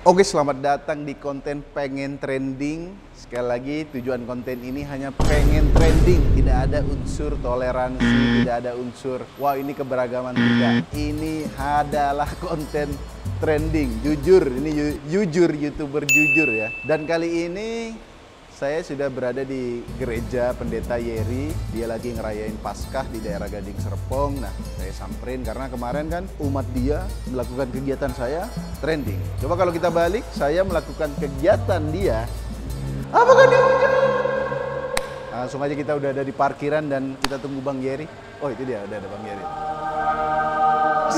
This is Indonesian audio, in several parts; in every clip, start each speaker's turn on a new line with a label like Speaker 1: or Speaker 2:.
Speaker 1: Oke, selamat datang di konten pengen trending. Sekali lagi, tujuan konten ini hanya pengen trending. Tidak ada unsur toleransi, tidak ada unsur, wah ini keberagaman, tidak. Ini adalah konten trending. Jujur, ini jujur, YouTuber jujur ya. Dan kali ini saya sudah berada di gereja Pendeta Yeri. Dia lagi ngerayain Paskah di daerah Gading Serpong. Nah, saya samperin karena kemarin kan umat dia melakukan kegiatan saya trending. Coba kalau kita balik, saya melakukan kegiatan dia. Apakah dia hujan? Langsung aja kita udah ada di parkiran dan kita tunggu Bang Yeri. Oh, itu dia, udah ada Bang Yeri.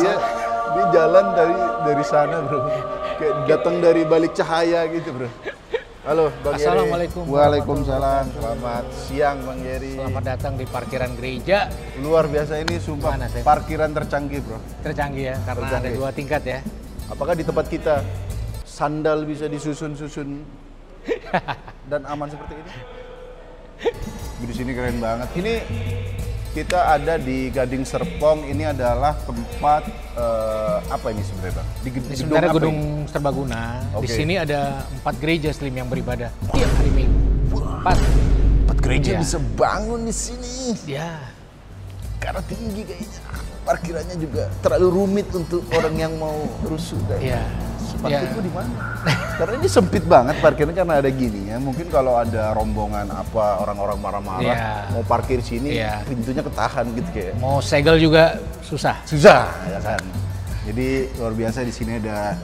Speaker 1: Dia jalan dari sana, bro. Kayak datang dari balik cahaya gitu, bro. Halo Bang Yeri.
Speaker 2: Assalamualaikum.
Speaker 1: Waalaikumsalam. Selamat siang Bang Yeri.
Speaker 2: Selamat datang di parkiran gereja.
Speaker 1: Luar biasa ini, sumpah. Parkiran tercanggih, bro.
Speaker 2: Tercanggih ya, karena ada 2 tingkat ya.
Speaker 1: Apakah di tempat kita sandal bisa disusun-susun dan aman seperti ini? Di sini keren banget. Ini kita ada di Gading Serpong. Ini adalah tempat apa ini sebenarnya, Bang?
Speaker 2: Sebenarnya gedung serbaguna. Di sini ada 4 gereja Slim yang beribadah tiap hari Minggu.
Speaker 1: 4 gereja bisa bangun di sini.
Speaker 2: Ya.
Speaker 1: Karena tinggi kayaknya. Parkirannya juga terlalu rumit untuk orang yang mau rusuh kayaknya. Parkirku di mana? Karena ini sempit banget parkirnya karena ada gini ya. Mungkin kalau ada rombongan apa orang-orang marah-marah mau parkir sini, pintunya ketahan gitu kayak.
Speaker 2: Mau segel juga susah.
Speaker 1: Susah ya kan. Jadi luar biasa, di sini ada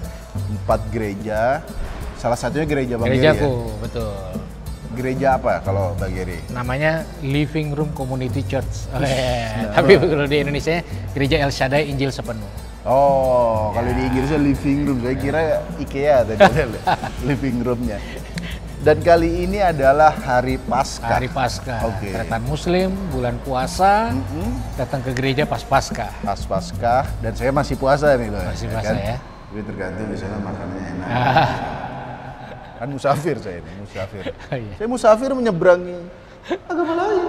Speaker 1: 4 gereja. Salah satunya gereja Bang Geri.
Speaker 2: Gerejaku, betul.
Speaker 1: Gereja apa kalau Bang Geri?
Speaker 2: Namanya Living Room Community Church. Tapi kalau di Indonesia Gereja El Shaddai Injil Sepenuh.
Speaker 1: Oh, kalau di Inggrisnya living room. Saya kira IKEA tadi living roomnya. Dan kali ini adalah hari Paskah.
Speaker 2: Hari Paskah. Keretan Muslim, bulan puasa, datang ke gereja pas Paskah.
Speaker 1: Pas Paskah, dan saya masih puasa nih loh.
Speaker 2: Masih puasa ya.
Speaker 1: Jadi tergantung misalnya makanannya enak. Kan musafir saya ini, musafir. Saya musafir menyeberangi agama lain.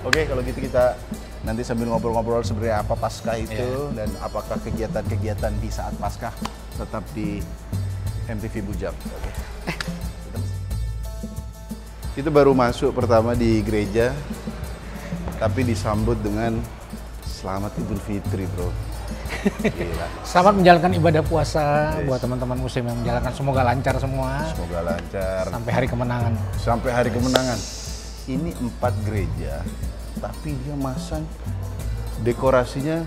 Speaker 1: Oke, kalau gitu kita nanti sambil ngobrol-ngobrol sebenarnya apa Paskah itu dan apakah kegiatan-kegiatan di saat Paskah, tetap di MTV Bujang. Oke. Kita baru masuk pertama di gereja, tapi disambut dengan Selamat Idul Fitri, bro. Gila.
Speaker 2: Selamat menjalankan ibadah puasa buat teman-teman Muslim yang menjalankan, semoga lancar semua.
Speaker 1: Semoga lancar.
Speaker 2: Sampai hari kemenangan.
Speaker 1: Sampai hari kemenangan. Ini 4 gereja, tapi dia masang dekorasinya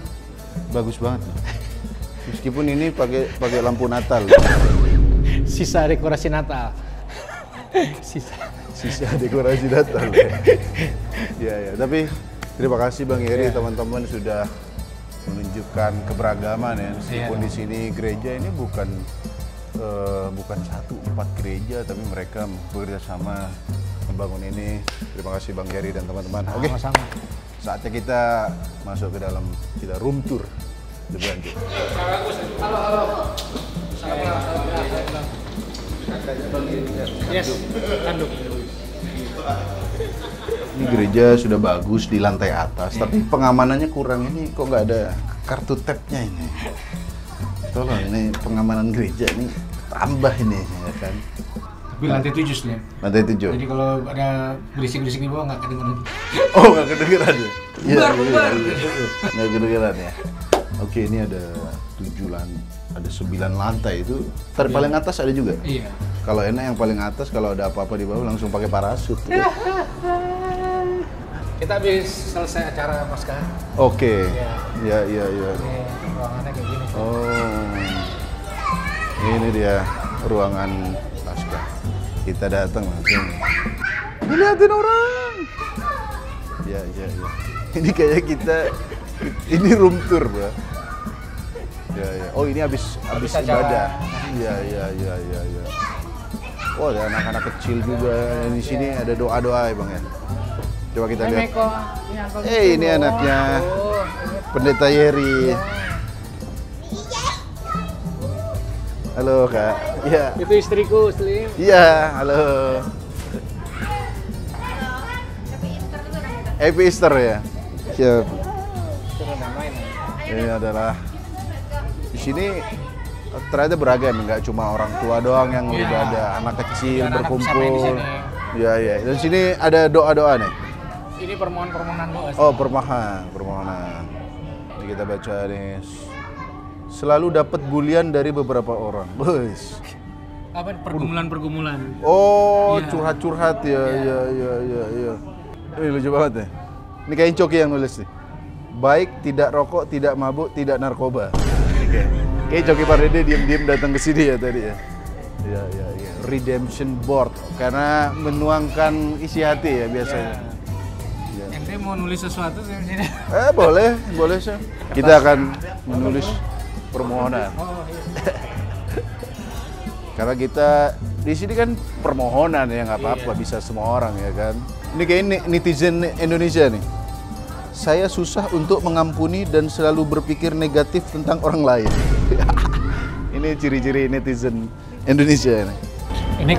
Speaker 1: bagus banget. Meskipun ini pakai lampu Natal.
Speaker 2: Sisa dekorasi Natal.
Speaker 1: Sisa dekorasi Natal. Ya, tapi terima kasih Bang Yeri, teman-teman sudah menunjukkan keberagaman ya. Meskipun di sini gereja ini bukan 4 gereja, tapi mereka bekerja sama membangun ini. Terima kasih Bang Yeri dan teman-teman. Oke, saatnya kita masuk ke dalam, kita room tour lebih lanjut. Halo.
Speaker 2: Yes, tanduk.
Speaker 1: Ini gereja sudah bagus di lantai atas, tapi pengamanannya kurang. Ini kok nggak ada kartu tap-nya ini. Tolong, ini pengamanan gereja ini tambah ini ya kan.
Speaker 2: Tapi lantai 7 sih.
Speaker 1: Lantai 7.
Speaker 2: Jadi kalau ada berisik-berisik di bawah nggak kedengeran.
Speaker 1: Oh, nggak kedengeran ya? Iya, nggak kedengeran ya. Oke, ini ada 9 lantai itu. Paling atas ada juga? Iya. Kalau enak yang paling atas, kalau ada apa-apa di bawah langsung pakai parasut.
Speaker 2: Kita habis selesai acara Paskah.
Speaker 1: Oke. Iya.
Speaker 2: Ini ruangannya kayak gini.
Speaker 1: Oh. Ini dia ruangan Paskah. Kita datang langsung. Dilihatin orang. Iya. Ini kayak kita, ini room tour, bro. Ya. Oh, ini habis ibadah. Iya. Oh, ada anak-anak kecil juga di sini, ada doa-doa ya Bang ya. Coba kita lihat. Ini anaknya Pendeta Yeri. Halo Kak. Iya.
Speaker 2: Itu istriku, Slim.
Speaker 1: Iya, halo. Happy Easter ya. Siap. Ini adalah di sini ternyata beragam, nggak cuma orang tua doang yang beribadah, anak kecil
Speaker 2: Anak-anak bisa main di
Speaker 1: berkumpul.
Speaker 2: sini.
Speaker 1: Ya ya. Dan sini ada doa-doa nih.
Speaker 2: Ini permohonan doa.
Speaker 1: Oh, permohonan. Ini kita baca nih. Selalu dapat bulian dari beberapa orang. Bos.
Speaker 2: Apa pergumulan-pergumulan.
Speaker 1: Oh,
Speaker 2: Iya.
Speaker 1: curhat-curhat ya. Ini lucu banget ya. Ini kayak Coki yang nulis nih. Baik, tidak rokok, tidak mabuk, tidak narkoba. Kayak Coki Pardede diam-diam datang ke sini ya tadi ya. Iya. Redemption board karena menuangkan isi hati ya biasanya. Ya.
Speaker 2: Ente mau nulis sesuatu di sini?
Speaker 1: Boleh sih. Kita akan menulis permohonan.
Speaker 2: Oh, iya.
Speaker 1: Karena kita di sini kan permohonan ya, nggak apa-apa, bisa semua orang ya kan. Ini kayak netizen Indonesia nih. Saya susah untuk mengampuni dan selalu berpikir negatif tentang orang lain. Ini ciri-ciri netizen Indonesia nih.
Speaker 2: Ini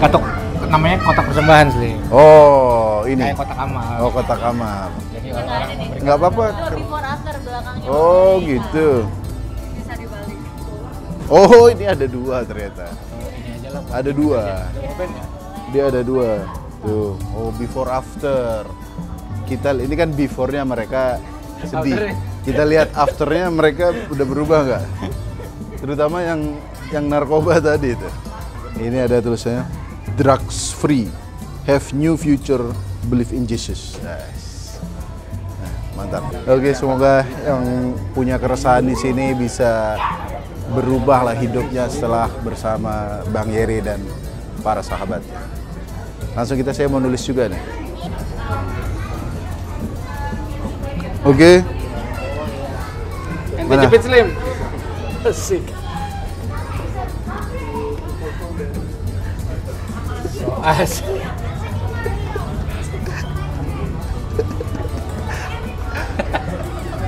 Speaker 2: namanya kotak persembahan sih.
Speaker 1: Oh, ini.
Speaker 2: Kayak kotak amal.
Speaker 1: Oh, kotak amal.
Speaker 2: Jadi orang-orang memberikan.
Speaker 1: Nggak apa-apa.
Speaker 3: Itu before after belakangnya.
Speaker 1: Oh, gitu.
Speaker 3: Bisa dibalik.
Speaker 1: Oh, ini ada dua ternyata.
Speaker 2: Ini aja lah.
Speaker 1: Ada dua.
Speaker 2: Open ya.
Speaker 1: Dia ada dua. Tuh. Oh, before after. Ini kan before-nya mereka sedih.
Speaker 2: After-nya.
Speaker 1: Kita lihat after-nya mereka udah berubah nggak? Terutama yang narkoba tadi itu. Ini ada tulisannya drugs free, have new future, believe in Jesus. Nice. Nah, mantap. Oke, semoga yang punya keresahan di sini bisa berubahlah hidupnya setelah bersama Bang Yeri dan para sahabatnya. Langsung saya mau nulis juga nih. Oke.
Speaker 2: Ente
Speaker 1: Mana?
Speaker 2: jepit Slim. Asik. So asik.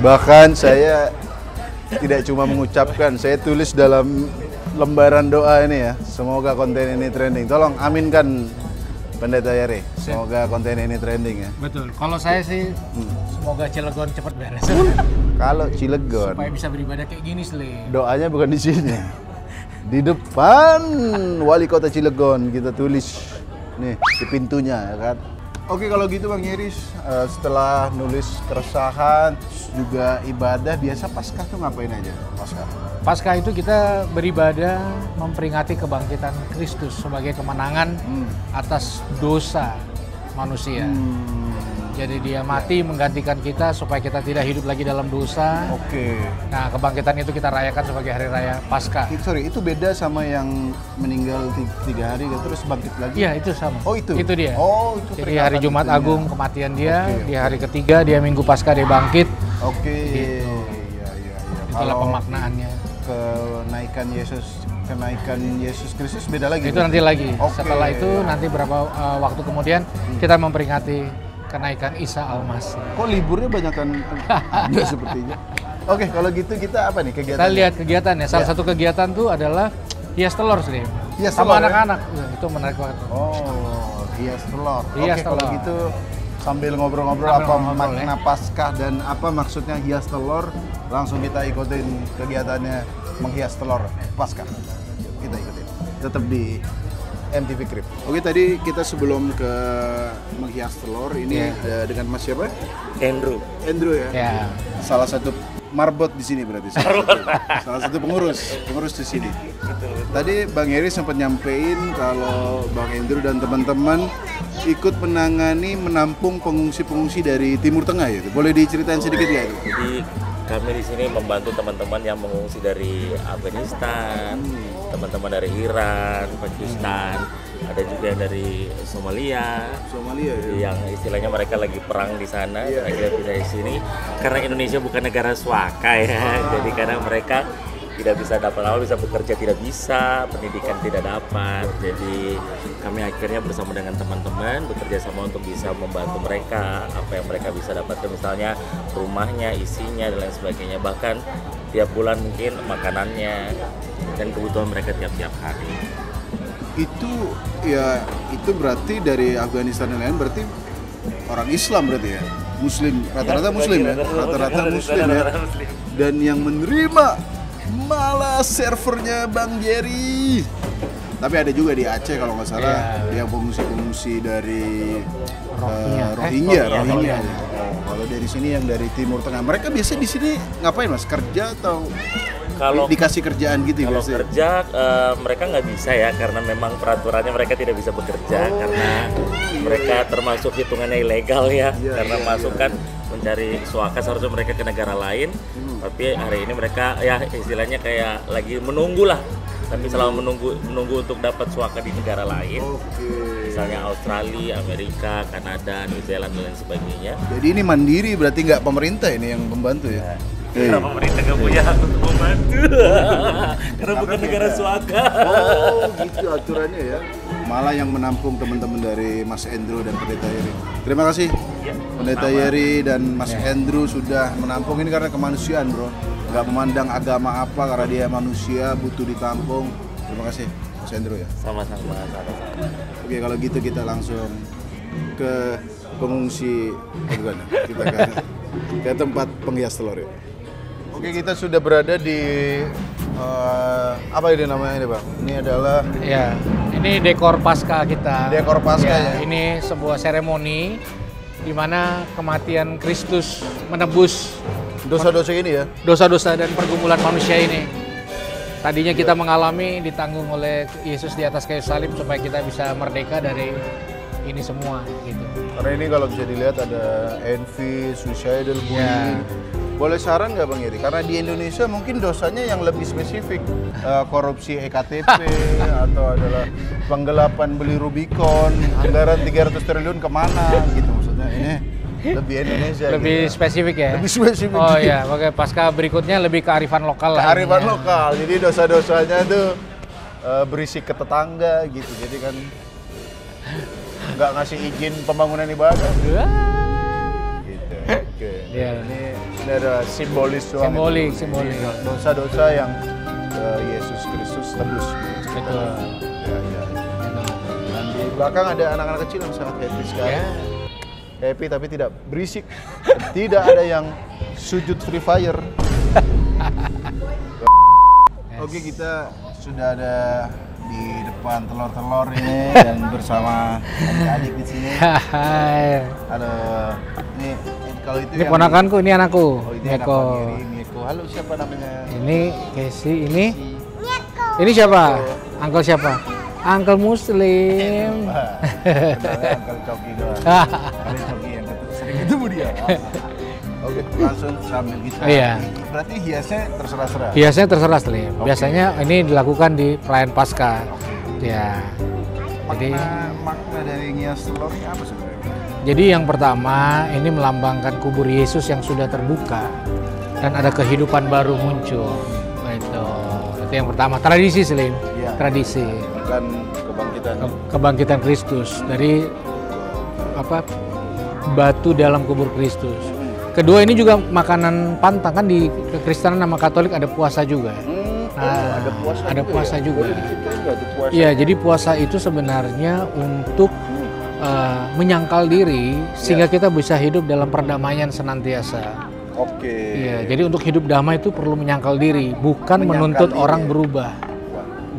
Speaker 1: Bahkan saya tidak cuma mengucapkan, saya tulis dalam lembaran doa ini ya. Semoga konten ini trending. Tolong aminkan Pendeta Yeri. Semoga konten ini trending ya.
Speaker 2: Betul. Kalau saya sih semoga Cilegon cepat beres.
Speaker 1: Kalau Cilegon,
Speaker 2: Supaya bisa beribadah kayak gini Slim.
Speaker 1: doanya bukan di sini. Di depan Wali Kota Cilegon kita tulis nih di pintunya ya kan. Oke, kalau gitu Bang Yeri, setelah nulis keresahan juga ibadah, biasa Paskah tuh ngapain aja? Paskah.
Speaker 2: Paskah itu kita beribadah memperingati kebangkitan Kristus sebagai kemenangan atas dosa manusia. Jadi dia mati menggantikan kita supaya kita tidak hidup lagi dalam dosa.
Speaker 1: Oke.
Speaker 2: Nah, kebangkitan itu kita rayakan sebagai hari raya Paskah.
Speaker 1: Sorry, itu beda sama yang meninggal 3 hari terus bangkit lagi?
Speaker 2: Iya, itu sama.
Speaker 1: Oh, itu?
Speaker 2: Itu dia.
Speaker 1: Oh, itu
Speaker 2: Jadi hari
Speaker 1: peringatan
Speaker 2: Jumat
Speaker 1: itunya.
Speaker 2: Agung kematian dia,
Speaker 1: Oke,
Speaker 2: di hari ketiga dia Minggu Paskah dia bangkit.
Speaker 1: Oke.
Speaker 2: Gitu.
Speaker 1: Iya.
Speaker 2: Itulah
Speaker 1: Kalau
Speaker 2: pemaknaannya.
Speaker 1: kenaikan Yesus Kristus beda lagi?
Speaker 2: Itu nanti lagi.
Speaker 1: Oke.
Speaker 2: Setelah itu nanti berapa waktu kemudian kita memperingati kenaikan Isa Al-Masih.
Speaker 1: Kok liburnya banyakan Anda sepertinya? Oke, kalau gitu kita apa nih kegiatan?
Speaker 2: Kita lihat kegiatannya. Salah
Speaker 1: Ya.
Speaker 2: satu kegiatan tuh adalah hias telur sih.
Speaker 1: Hias
Speaker 2: Sama
Speaker 1: telur, ya?
Speaker 2: anak-anak. Itu menarik banget.
Speaker 1: Oh, hias telur.
Speaker 2: Hias
Speaker 1: Oke, kalau
Speaker 2: telur.
Speaker 1: gitu sambil ngobrol-ngobrol
Speaker 2: Sambil
Speaker 1: apa
Speaker 2: ngobrol,
Speaker 1: makna Paskah dan apa maksudnya hias telur, langsung kita ikutin kegiatannya menghias telur Paskah. Kita ikutin. Tetap di MTV Crib. Oke, tadi kita sebelum ke menghias telur ini dengan Mas siapa?
Speaker 4: Andrew.
Speaker 1: Andrew ya.
Speaker 2: Ya.
Speaker 1: Salah satu marbot di sini berarti. Salah satu pengurus di sini. Tadi Bang Yeri sempat nyampein kalau Bang Andrew dan teman-teman ikut menampung pengungsi-pengungsi dari Timur Tengah ya. Boleh diceritain sedikit nggak itu?
Speaker 4: Jadi kami di sini membantu teman-teman yang mengungsi dari Afghanistan, teman-teman dari Iran, Pakistan, ada juga yang dari Somalia.
Speaker 1: Somalia ya.
Speaker 4: Yang istilahnya mereka lagi perang di sana, akhirnya pindah di sini. Karena Indonesia bukan negara swaka ya, jadi karena mereka tidak bisa dapat awal, bisa bekerja tidak bisa, pendidikan tidak dapat. Jadi kami akhirnya bersama dengan teman-teman bekerja sama untuk bisa membantu mereka apa yang mereka bisa dapatkan, misalnya rumahnya, isinya dan lain sebagainya. Bahkan tiap bulan mungkin makanannya dan kebutuhan mereka tiap-tiap hari.
Speaker 1: Itu berarti dari Afghanistan dan lain berarti orang Islam berarti ya. Muslim, rata-rata Muslim ya. Rata-rata Muslim ya. Dan yang menerima malah servernya Bang Jerry. Tapi ada juga di Aceh kalau nggak salah, yang pengungsi-pengungsi dari Rohingya.
Speaker 4: Rohingya.
Speaker 1: Kalau dari sini yang dari Timur Tengah, mereka biasanya di sini ngapain Mas? Kerja atau dikasih kerjaan gitu?
Speaker 4: Kalau
Speaker 1: biasanya?
Speaker 4: kerja mereka nggak bisa ya, karena memang peraturannya mereka tidak bisa bekerja karena mereka termasuk hitungannya ilegal ya, karena masuk kan mencari suaka, seharusnya mereka ke negara lain. Tapi hari ini mereka ya istilahnya kayak lagi menunggu lah. Tapi selama menunggu untuk dapat suaka di negara lain, misalnya Australia, Amerika, Kanada, New Zealand dan lain sebagainya.
Speaker 1: Jadi ini mandiri, berarti nggak pemerintah ini yang membantu ya?
Speaker 4: Karena pemerintah nggak punya hak untuk membantu, karena bukan negara suaka.
Speaker 1: Oh gitu aturannya ya. Malah yang menampung teman-teman dari Mas Andrew dan Pendeta Yeri. Terima kasih Pendeta Yeri dan Mas Andrew sudah menampung ini karena kemanusiaan bro. Nggak memandang agama apa, karena dia manusia butuh ditampung. Terima kasih Mas Andrew ya.
Speaker 4: Sama-sama.
Speaker 1: Oke kalau gitu kita langsung ke pengungsi, bukan? Kita ke tempat penghias telur ya. Oke kita sudah berada di apa ini namanya ini Bang? Ini adalah
Speaker 2: ini dekor Paskah kita.
Speaker 1: Dekor Paskah ya.
Speaker 2: Ini sebuah seremoni di mana kematian Kristus menebus
Speaker 1: dosa-dosa ini ya.
Speaker 2: Dosa-dosa dan pergumulan manusia ini. Tadinya kita mengalami, ditanggung oleh Yesus di atas kayu salib supaya kita bisa merdeka dari ini semua gitu.
Speaker 1: Karena ini kalau bisa dilihat ada envy, suicidal bullying. Boleh saran nggak Bang Yeri? Karena di Indonesia mungkin dosanya yang lebih spesifik, korupsi EKTP atau adalah penggelapan beli Rubicon, anggaran 300 triliun kemana gitu maksudnya. Ini lebih Indonesia.
Speaker 2: Lebih
Speaker 1: gitu.
Speaker 2: spesifik ya?
Speaker 1: Lebih spesifik.
Speaker 2: Oh iya, oke. Pasca berikutnya lebih kearifan lokal lah.
Speaker 1: Kearifan lokal. Jadi dosa-dosanya tuh berisik ke tetangga gitu. Jadi kan nggak ngasih izin pembangunan ibadah. Gitu. Oke. Ini ada simbolis doang.
Speaker 2: Simbolik.
Speaker 1: Dosa-dosa yang Yesus Kristus tebus.
Speaker 2: Betul.
Speaker 1: Ya. Dan di belakang ada anak-anak kecil yang sangat happy sekali. Happy tapi tidak berisik. Tidak ada yang sujud Free Fire. Oke, kita sudah ada di depan telur-telur ini dan bersama adik-adik di sini. Halo. Ini kalau itu
Speaker 2: ini ponakanku, ini anakku.
Speaker 1: Oh, itu
Speaker 2: Mieko.
Speaker 1: Mieko. Halo, siapa namanya?
Speaker 2: Ini Casey, ini ini siapa? Uncle siapa? Uncle Muslim.
Speaker 1: Kenalnya Uncle Coki doang. Kali Coki yang sering ketemu dia. Oke, langsung sambil kita.
Speaker 2: Iya.
Speaker 1: Berarti hiasnya terserah-serah.
Speaker 2: Hiasnya terserah Slim. Biasanya ini dilakukan di perayaan Paskah. Ya. Jadi
Speaker 1: makna dari ngias telurnya apa sebenarnya?
Speaker 2: Jadi yang pertama ini melambangkan kubur Yesus yang sudah terbuka dan ada kehidupan baru muncul. Itu yang pertama. Tradisi Slim.
Speaker 1: Iya.
Speaker 2: Tradisi.
Speaker 1: Bukan kebangkitan.
Speaker 2: Kebangkitan Kristus dari batu dalam kubur Kristus. Kedua ini juga makanan pantang kan di Kekristenan sama Katolik ada puasa juga. Ada puasa juga. Iya, jadi puasa itu sebenarnya untuk menyangkal diri sehingga kita bisa hidup dalam perdamaian senantiasa.
Speaker 1: Oke.
Speaker 2: Iya, jadi untuk hidup damai itu perlu menyangkal diri, bukan menuntut orang berubah.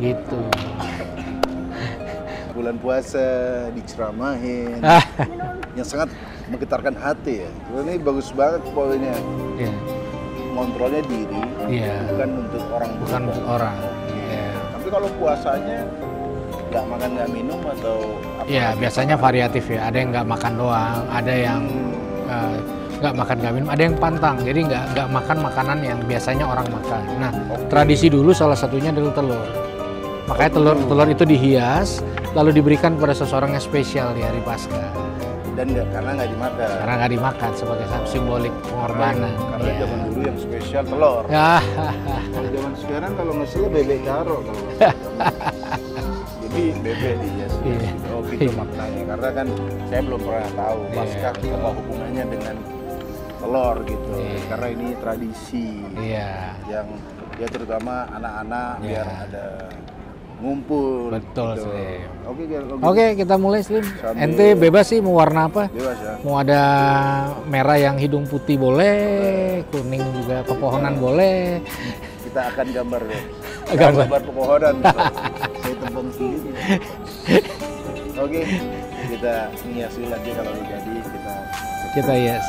Speaker 2: Gitu.
Speaker 1: Bulan puasa diceramahin. Yang sangat menggetarkan hati ya. Ini bagus banget poinnya.
Speaker 2: Iya.
Speaker 1: Kontrolnya diri, bukan untuk orang.
Speaker 2: Bukan untuk orang. Iya.
Speaker 1: Tapi kalau puasanya nggak makan nggak minum atau apa?
Speaker 2: Iya, biasanya variatif ya. Ada yang nggak makan doang, ada yang nggak makan nggak minum, ada yang pantang. Jadi nggak makan makanan yang biasanya orang makan. Nah, tradisi dulu salah satunya adalah telur. Makanya telur itu dihias, lalu diberikan kepada seseorang yang spesial di hari Paskah.
Speaker 1: Dan karena nggak dimakan.
Speaker 2: Karena nggak dimakan sebagai simbolik pengorbanan.
Speaker 1: Karena zaman dulu yang spesial telur. Kalau zaman sekarang kalau nggak salah bebek caro kalau nggak salah. Jadi bebek dihias. Oh gitu maknanya. Karena kan saya belum pernah tahu Paskah apa hubungannya dengan telur gitu. Karena ini tradisi yang ya terutama anak-anak biar ada ngumpul.
Speaker 2: Betul
Speaker 1: gitu.
Speaker 2: Slim.
Speaker 1: Oke,
Speaker 2: kita mulai Slim. Ente bebas sih mau warna apa?
Speaker 1: Bebas ya.
Speaker 2: Mau ada merah yang hidung putih boleh, kuning juga pepohonan boleh.
Speaker 1: kita akan gambar deh.
Speaker 2: Gambar.
Speaker 1: Gambar pepohonan. Saya tebang sendiri. Oke, kita hiasi lagi kalau udah jadi
Speaker 2: Kita yes.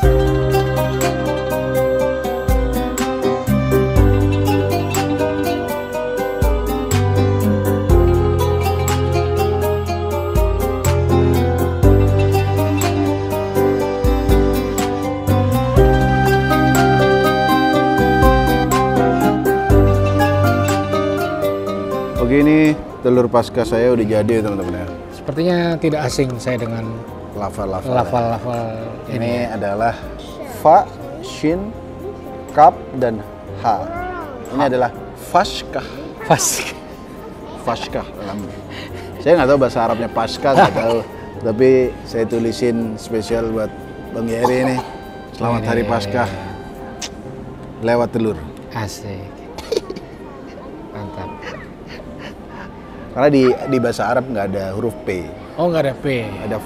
Speaker 1: Oke, ini telur pasca saya udah jadi ya teman-teman ya.
Speaker 2: Sepertinya tidak asing saya dengan
Speaker 1: Lafal-lafal.
Speaker 2: ini.
Speaker 1: Ini adalah fa, shin, kap, dan ha. Ini adalah fashkah. Fashkah. Saya nggak tahu bahasa Arabnya pasca, nggak tahu. Tapi saya tulisin spesial buat Bang Yeri ini. Selamat Hari Paskah. Lewat telur.
Speaker 2: Asik. Mantap.
Speaker 1: Karena di bahasa Arab nggak ada huruf P.
Speaker 2: Oh, nggak ada P.
Speaker 1: Ada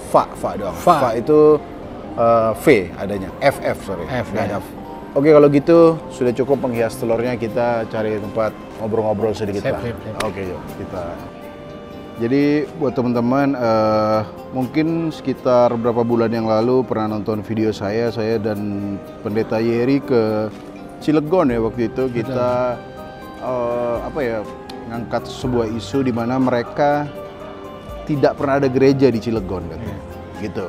Speaker 1: fa doang.
Speaker 2: Fa.
Speaker 1: Fa itu V adanya. Sorry.
Speaker 2: F,
Speaker 1: Nggak
Speaker 2: ya.
Speaker 1: ada. Oke, kalau gitu sudah cukup penghias telurnya, kita cari tempat ngobrol-ngobrol sedikit
Speaker 2: Sip,
Speaker 1: lah.
Speaker 2: sip, sip.
Speaker 1: Oke, yuk kita. Jadi buat teman-teman, mungkin sekitar beberapa bulan yang lalu pernah nonton video saya dan Pendeta Yeri ke Cilegon ya waktu itu. Kita ngangkat sebuah isu di mana mereka tidak pernah ada gereja di Cilegon katanya. Gitu.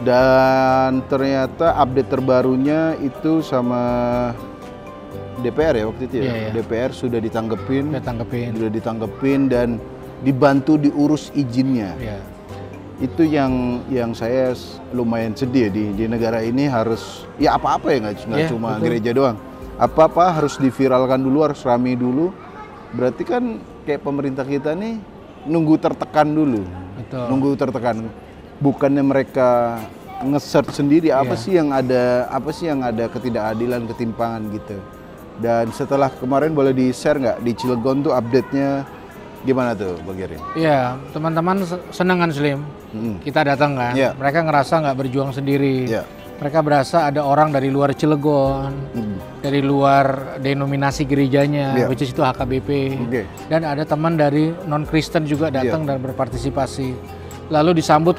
Speaker 1: Dan ternyata update terbarunya itu sama DPR ya waktu itu ya.
Speaker 2: Iya, iya.
Speaker 1: DPR sudah ditanggepin. Sudah ditanggepin dan dibantu diurus izinnya.
Speaker 2: Iya.
Speaker 1: Itu yang saya lumayan sedih di negara ini harus ya apa-apa ya nggak
Speaker 2: Iya,
Speaker 1: cuma
Speaker 2: betul.
Speaker 1: gereja doang. Apa-apa harus diviralkan dulu, harus rame dulu. Berarti kan kayak pemerintah kita nih nunggu tertekan dulu.
Speaker 2: Betul.
Speaker 1: Nunggu tertekan. Bukannya mereka nge-search sendiri apa
Speaker 2: Iya.
Speaker 1: sih yang ada ketidakadilan, ketimpangan gitu. Dan setelah kemarin boleh di-share nggak di Cilegon tuh update-nya gimana tuh Bang Geri?
Speaker 2: Iya, teman-teman senang kan Slim? Kita datang kan,
Speaker 1: Iya.
Speaker 2: mereka ngerasa nggak berjuang sendiri.
Speaker 1: Iya.
Speaker 2: Mereka berasa ada orang dari luar Cilegon, dari luar denominasi gerejanya,
Speaker 1: Iya.
Speaker 2: which is itu HKBP.
Speaker 1: Oke.
Speaker 2: Dan ada teman dari non-Kristen juga datang dan berpartisipasi. Lalu disambut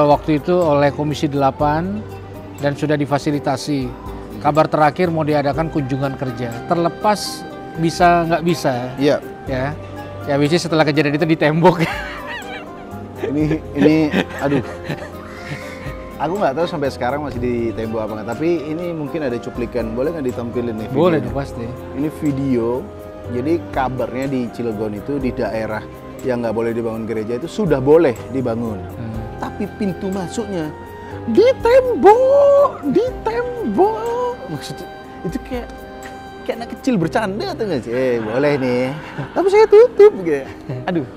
Speaker 2: waktu itu oleh Komisi 8 dan sudah difasilitasi. Kabar terakhir mau diadakan kunjungan kerja. Terlepas bisa nggak bisa,
Speaker 1: Iya.
Speaker 2: ya which is setelah kejadian itu ditembok.
Speaker 1: Ini aduh. Aku nggak tahu sampai sekarang masih di tembok apa nggak, tapi ini mungkin ada cuplikan, boleh nggak ditampilin nih videonya?
Speaker 2: Boleh tuh pasti.
Speaker 1: Ini video, jadi kabarnya di Cilegon itu di daerah yang nggak boleh dibangun gereja itu sudah boleh dibangun, tapi pintu masuknya ditembok. Maksudnya itu kayak anak kecil bercanda atau nggak sih? Boleh nih, tapi saya tutup gitu. Aduh,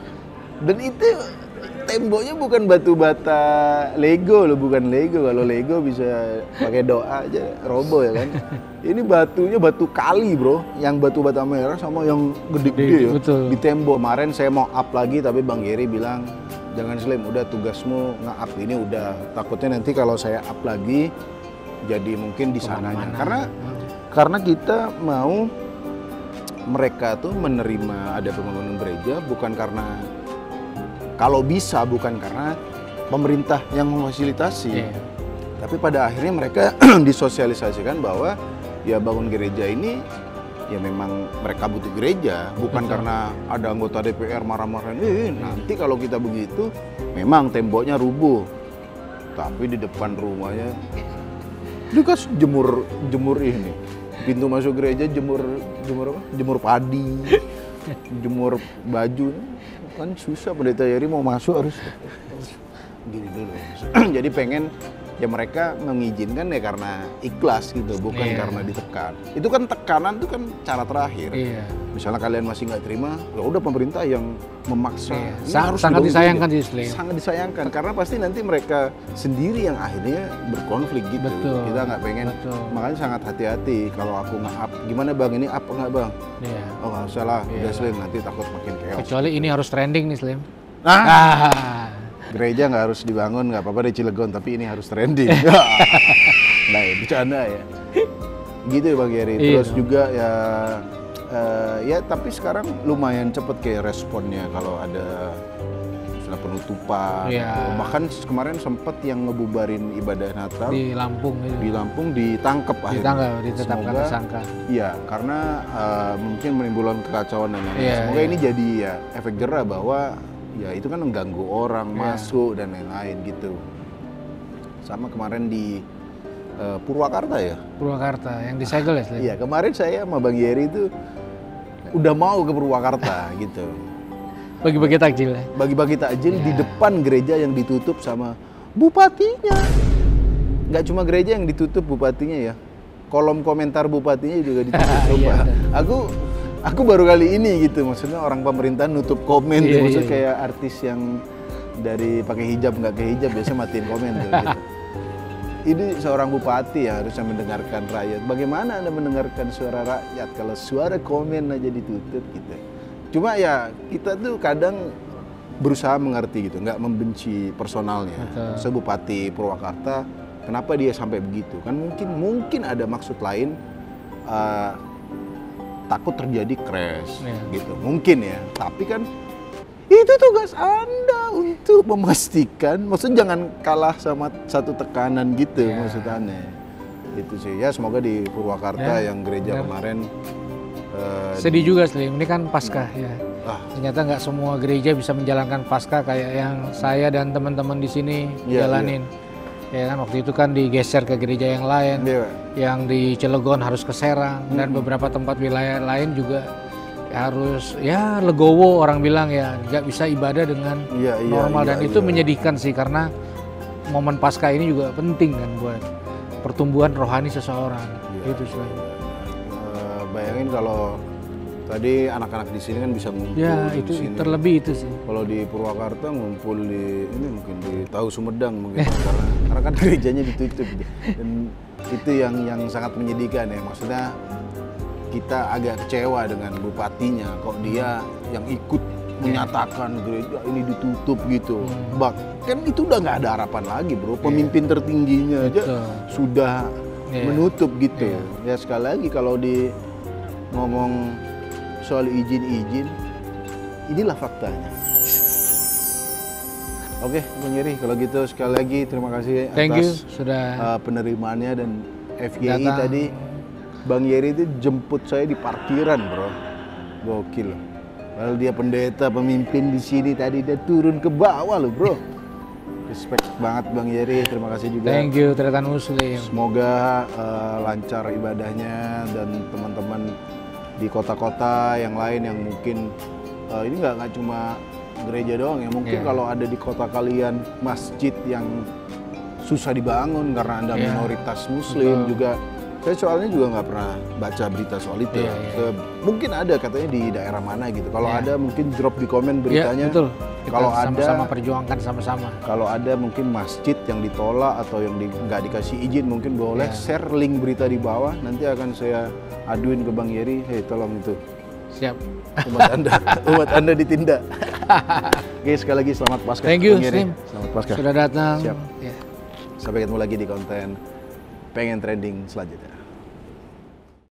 Speaker 1: dan itu temboknya bukan batu bata Lego loh, bukan Lego. Kalau Lego bisa pakai doa aja roboh ya kan. Ini batunya batu kali bro, yang batu bata merah sama yang gede-gede ya.
Speaker 2: Betul.
Speaker 1: Di tembok. Kemarin saya mau up lagi tapi Bang Geri bilang jangan Slim, udah tugasmu nge-up ini udah. Takutnya nanti kalau saya up lagi jadi mungkin di sananya. Karena kita mau mereka tuh menerima ada pembangunan gereja bukan karena kalau bisa bukan karena pemerintah yang memfasilitasi, tapi pada akhirnya mereka disosialisasikan bahwa ya bangun gereja ini ya memang mereka butuh gereja, bukan karena ada anggota DPR marah-marah. Nanti kalau kita begitu, memang temboknya rubuh, tapi di depan rumahnya dikasih jemur ini, pintu masuk gereja jemur padi, jemur baju. Kan susah Pendeta Yeri mau masuk harus gini dulu. Jadi pengen ya mereka mengizinkan ya karena ikhlas gitu, bukan karena ditekan. Itu kan tekanan itu kan cara terakhir. Misalnya kalian masih nggak terima, ya udah pemerintah yang memaksa. Ini harus
Speaker 2: Sangat
Speaker 1: didorong
Speaker 2: disayangkan
Speaker 1: gini.
Speaker 2: sih Slim.
Speaker 1: Sangat disayangkan karena pasti nanti mereka sendiri yang akhirnya berkonflik gitu.
Speaker 2: Betul.
Speaker 1: Kita nggak pengen.
Speaker 2: Betul.
Speaker 1: Makanya sangat hati-hati kalau aku nge-up. Gimana Bang, ini up nggak Bang?
Speaker 2: Iya.
Speaker 1: Oh nggak usah lah, udah Slim, nanti takut makin chaos.
Speaker 2: Kecuali ini harus trending nih Slim.
Speaker 1: Gereja nggak harus dibangun, nggak apa-apa di Cilegon, tapi ini harus trending. Nah, ya, bercanda ya. Gitu ya Bang Geri. Terus juga ya Ya tapi sekarang lumayan cepet kayak responnya kalau ada misalnya penutupan.
Speaker 2: Iya.
Speaker 1: Bahkan kemarin sempet yang ngebubarin ibadah Natal
Speaker 2: Di Lampung
Speaker 1: di
Speaker 2: itu.
Speaker 1: Lampung ditangkap akhirnya.
Speaker 2: Ditangkap, ditetapkan
Speaker 1: Semoga-
Speaker 2: tersangka.
Speaker 1: Iya, karena mungkin menimbulkan kekacauan dan lain-lain.
Speaker 2: Iya,
Speaker 1: Semoga
Speaker 2: iya.
Speaker 1: ini jadi ya efek jera bahwa ya itu kan mengganggu orang
Speaker 2: Iya.
Speaker 1: masuk dan lain-lain gitu. Sama kemarin di Purwakarta ya.
Speaker 2: Purwakarta yang disegel ya, Slim?
Speaker 1: Iya, kemarin saya sama Bang Yeri itu udah mau ke Purwakarta gitu.
Speaker 2: Bagi-bagi takjil ya.
Speaker 1: Bagi-bagi takjil di
Speaker 2: Iya.
Speaker 1: depan gereja yang ditutup sama bupatinya. Nggak cuma gereja yang ditutup bupatinya ya. Kolom komentar bupatinya juga ditutup.
Speaker 2: Iya,
Speaker 1: Coba. Aku baru kali ini gitu, maksudnya orang pemerintah nutup komen tuh,
Speaker 2: Iya,
Speaker 1: maksudnya
Speaker 2: iya.
Speaker 1: kayak artis yang dari pakai hijab nggak ke hijab biasa matiin komen tuh. Gitu. Ini seorang bupati yang harusnya mendengarkan rakyat. Bagaimana Anda mendengarkan suara rakyat kalau suara komen aja ditutup gitu. Cuma ya kita tuh kadang berusaha mengerti gitu, nggak membenci personalnya.
Speaker 2: Betul.
Speaker 1: Saya Bupati Purwakarta, kenapa dia sampai begitu? Kan mungkin ada maksud lain, takut terjadi crash
Speaker 2: Iya.
Speaker 1: gitu. Mungkin ya, tapi kan itu tugas Anda untuk memastikan, maksudnya jangan kalah sama satu tekanan gitu
Speaker 2: Ya.
Speaker 1: maksudnya. Itu sih ya, semoga di Purwakarta
Speaker 2: Ya,
Speaker 1: yang gereja
Speaker 2: benar.
Speaker 1: kemarin
Speaker 2: Sedih juga, Slim. Ini kan Paskah ya.
Speaker 1: ah,
Speaker 2: Ternyata nggak semua gereja bisa menjalankan Paskah kayak yang saya dan teman-teman di sini
Speaker 1: Iya,
Speaker 2: jalanin. Ya kan waktu itu kan digeser ke gereja yang lain,
Speaker 1: iya,
Speaker 2: yang di Cilegon harus ke Serang dan beberapa tempat wilayah lain juga harus ya legowo, orang bilang ya nggak bisa ibadah dengan
Speaker 1: iya, iya,
Speaker 2: normal,
Speaker 1: iya,
Speaker 2: dan itu
Speaker 1: iya.
Speaker 2: menyedihkan sih karena momen Paskah ini juga penting kan buat pertumbuhan rohani seseorang.
Speaker 1: Iya.
Speaker 2: Itu sih.
Speaker 1: Bayangin kalau tadi anak-anak di sini kan bisa ngumpul
Speaker 2: Ya
Speaker 1: di
Speaker 2: itu
Speaker 1: sini.
Speaker 2: terlebih itu sih.
Speaker 1: Kalau di Purwakarta ngumpul di ini mungkin di Tahu Sumedang mungkin karena kan gerejanya ditutup gitu. Dan itu yang sangat menyedihkan ya, maksudnya kita agak kecewa dengan bupatinya kok dia yang ikut menyatakan gereja ini ditutup gitu. Bahkan itu udah nggak ada harapan lagi bro, pemimpin tertingginya aja
Speaker 2: Betul.
Speaker 1: sudah
Speaker 2: Iya.
Speaker 1: menutup gitu.
Speaker 2: Iya.
Speaker 1: Ya sekali lagi kalau di ngomong soal izin-izin, inilah faktanya. Oke, Bang Yeri, kalau gitu sekali lagi terima kasih
Speaker 2: Thank you
Speaker 1: atas
Speaker 2: sudah
Speaker 1: penerimaannya dan FGI
Speaker 2: datang.
Speaker 1: tadi. Bang Yeri itu jemput saya di parkiran, bro. Gokil. Padahal dia pendeta, pemimpin di sini, tadi dia turun ke bawah loh, bro. Respect banget Bang Yeri, terima kasih juga.
Speaker 2: thank you Tretan Muslim.
Speaker 1: Semoga lancar ibadahnya dan teman-teman di kota-kota yang lain yang mungkin ini nggak cuma gereja doang ya, mungkin
Speaker 2: Iya.
Speaker 1: kalau ada di kota kalian masjid yang susah dibangun karena Anda
Speaker 2: Iya.
Speaker 1: minoritas Muslim
Speaker 2: Betul.
Speaker 1: juga. Saya soalnya juga nggak pernah baca berita soal itu.
Speaker 2: Iya,
Speaker 1: ya.
Speaker 2: iya.
Speaker 1: Mungkin ada katanya di daerah mana gitu. Kalau
Speaker 2: Iya.
Speaker 1: ada mungkin drop di komen
Speaker 2: Ya
Speaker 1: beritanya.
Speaker 2: betul. Kita
Speaker 1: Kalau
Speaker 2: sama-sama
Speaker 1: ada
Speaker 2: perjuangkan sama-sama.
Speaker 1: kalau ada mungkin masjid yang ditolak atau yang nggak dikasih izin, mungkin boleh
Speaker 2: Ya.
Speaker 1: share link berita di bawah. Nanti akan saya aduin ke Bang Yeri. Hei, tolong itu
Speaker 2: Siap.
Speaker 1: umat anda ditindak. Oke, sekali lagi selamat Paskah.
Speaker 2: Thank you,
Speaker 1: Bang Yeri.
Speaker 2: Slim.
Speaker 1: Selamat Paskah.
Speaker 2: Sudah datang.
Speaker 1: Siap.
Speaker 2: Ya.
Speaker 1: Sampai ketemu lagi di konten Pengen Trending selanjutnya.